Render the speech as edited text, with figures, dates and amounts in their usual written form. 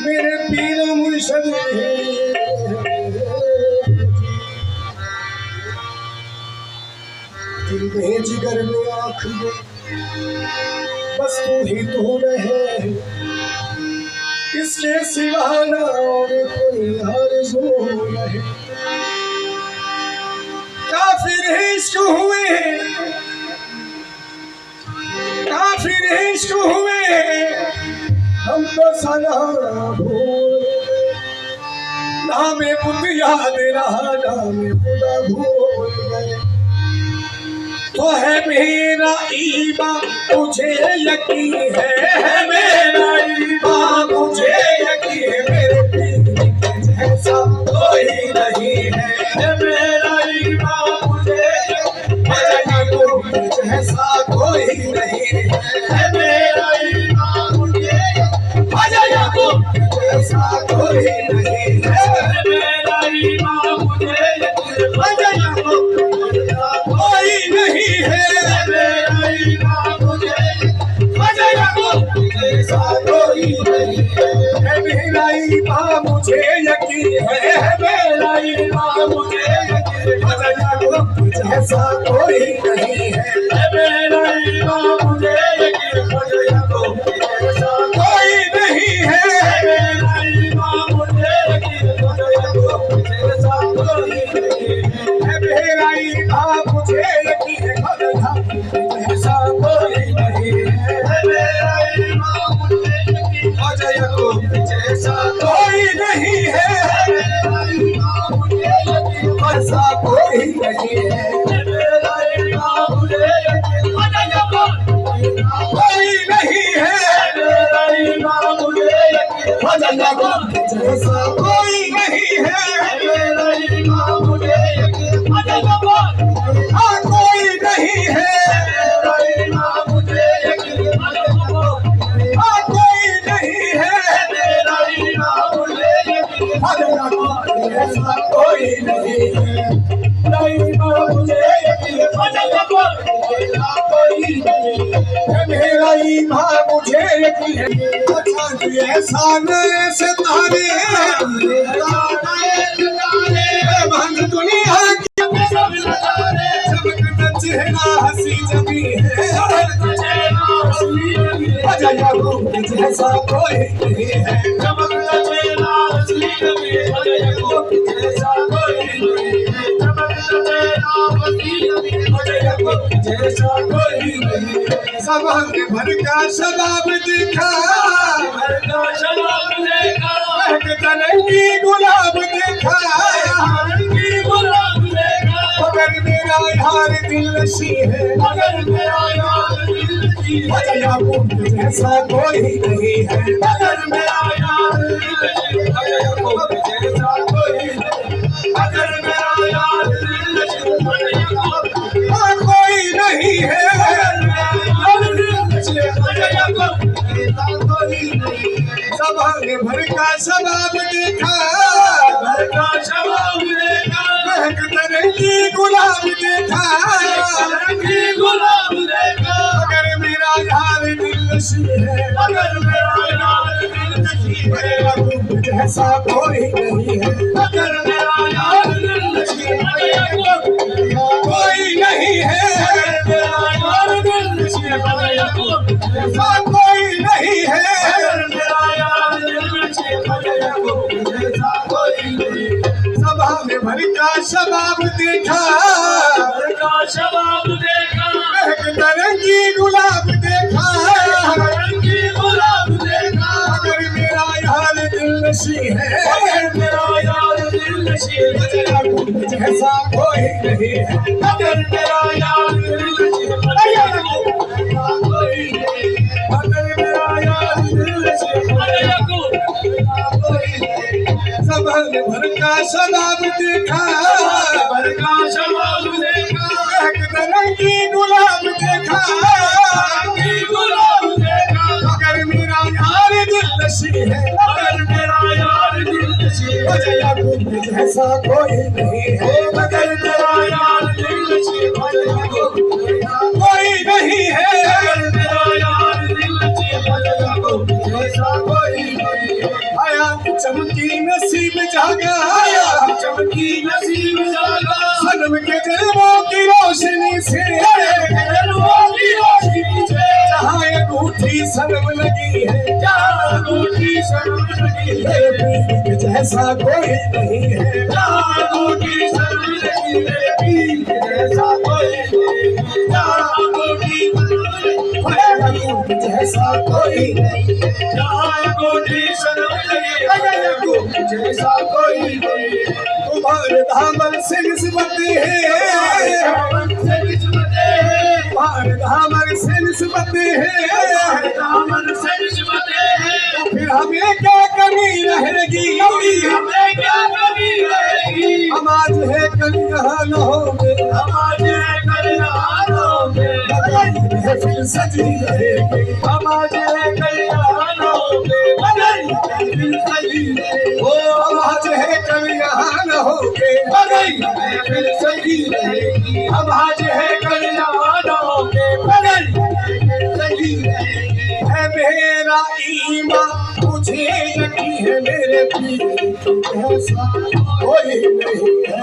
मेरे पीर मुर्शद दिल में जिगर में आँख में बस तू ही तू रहे, इसके सिवा ना और कोई आरज़ू नहीं। काफिर इश्क हुए, काफिर इश्क हुए, हम तो सना भूल, नाम बुत याद रहा, नाम खुदा भूल गए। तो है मेरा ईमान मुझे यकीन है मेरा ईमान मुझे यकीन है, मेरे पीर के जैसा कोई नहीं है। मेरा ईमान मुझे यकीन है, जैसा कोई नहीं है। मेरा ईमान मुझे जैसा कोई नहीं है। मेरा ईमान मुझे कोई नहीं है। मेरा ईमान मुझे जैसा कोई नहीं है। मेरा ईमान मुझे यकीन है, मेरा ईमान मुझे जैसा कोई नहीं है। मेरा ईमान मुझे यकीन जैसा कोई नहीं है। मेरा ईमान मुझे यकीन जैसा कोई नहीं है। मेरा ईमान मुझे यकीन जैसा कोई नहीं है। मेरा ईमान मुझे यकीन जैसा कोई नहीं है। मेरा ईमान मुझे यकीन जैसा कोई नहीं है। मेरा ईमान मुझे यकीन कोई नहीं है। मेरा ईमान मुझे यकीन जैसा कोई नहीं है। मेरा ईमान मुझे यकीन कोई नहीं है। मेरा ईमान मुझे यकीन कोई नहीं है। मेरा ईमान मुझे यकीन जैसा कोई नहीं है। मेरा ईमान मुझे यकीन कोई नहीं है। मेरा ईमान मुझे यकीन ऐसा सितारे भंग दुनिया की चमकता चेहरा हंसी जबी है। जैसा कोई नहीं है। चमकता चेहरा हंसी जबी है। जैसा कोई नहीं है। चमकता चेहरा हंसी जबी है। जैसा कोई नहीं है। सबंग भर का शबाब दिखा, भर का शबाब देखा, तरंगी गुलाब देखा, तरंगी गुलाब देखा। मगर मेरा यार दिल नशी है, मगर मेरा यार दिल नशी है। याकूब जैसा कोई नहीं है। मगर मेरा यार दिल नशी है। याकूब जैसा कोई नहीं। मगर मेरा यार दिल नशी है। कोई नहीं है। सबंग भर का शबाब देखा, भर का शबाब देखा, महक तरंगी गुलाब देखा, तरंगी गुलाब देखा। मगर मेरा यार दिल नशी है। मगर मेरा यार दिल नशी है। याकूब जैसा कोई नहीं है। मगर मेरा यार दिल नशी है। कोई नहीं है। मेरा यार दिल नशी है। याकूब जैसा कोई नहीं है। मेरा यार दिल नशी है। याकूब जैसा कोई नहीं है। सभा में भर का शबाब देखा, भर का शबाब देखा, महक तरंगी गुलाब देखा, तरंगी गुलाब देखा। मगर मेरा यार दिल नशी है। मगर मेरा यार दिल नशी है। याकूब जैसा कोई नहीं है। मगर मेरा यार दिल नशी है। कोई नहीं है। मगर मेरा यार दिल नशी है। याकूब कोई नहीं। सबंग भर का शबाब देखा, भर का शबाब देखा, महक तरंगी गुलाब देखा, तरंगी गुलाब देखा। मगर मेरा यार दिल नशी है। मगर मेरा यार दिल नशी है। याकूब जैसा कोई नहीं है। मगर मेरा यार दिल नशी है। कोई नहीं है। मगर मेरा यार रोशनी से जहाँ अंगूठी सनम लगी है, जहाँ अंगूठी शर्म लगी है, पीर के जैसा कोई नहीं है। जहाँ अंगूठी शर्म लगी है, पीर के जैसा कोई नहीं है। जहाँ अंगूठी पीर के जैसा कोई नहीं है। जहाँ अंगूठी शर्म लगी है, पीर के जैसा कोई नहीं है। तुम्हारे दामन से निस्बत है, तुम्हारे दामन से निस्बत है, दामन से निस्बत है, तो फिर हमें क्या कमी रहेगी? हमें क्या कमी रहेगी? हम आज है कल यहाँ न होंगे, हम आज है कल यहाँ न होंगे, बदल है फिर सजी रहेगी। हम आज है कल यहाँ न होंगे, बदल है फिर सजी रहेगी। हम आज है कल यहाँ न होंगे, बदल है फिर सजी रहेगी। हम आज है कल यहाँ न होंगे, बदल है फिर सजी रहेगी। है मेरा ईमान, मुझे यकीन है मेरे पीर के जैसा कोई नहीं है।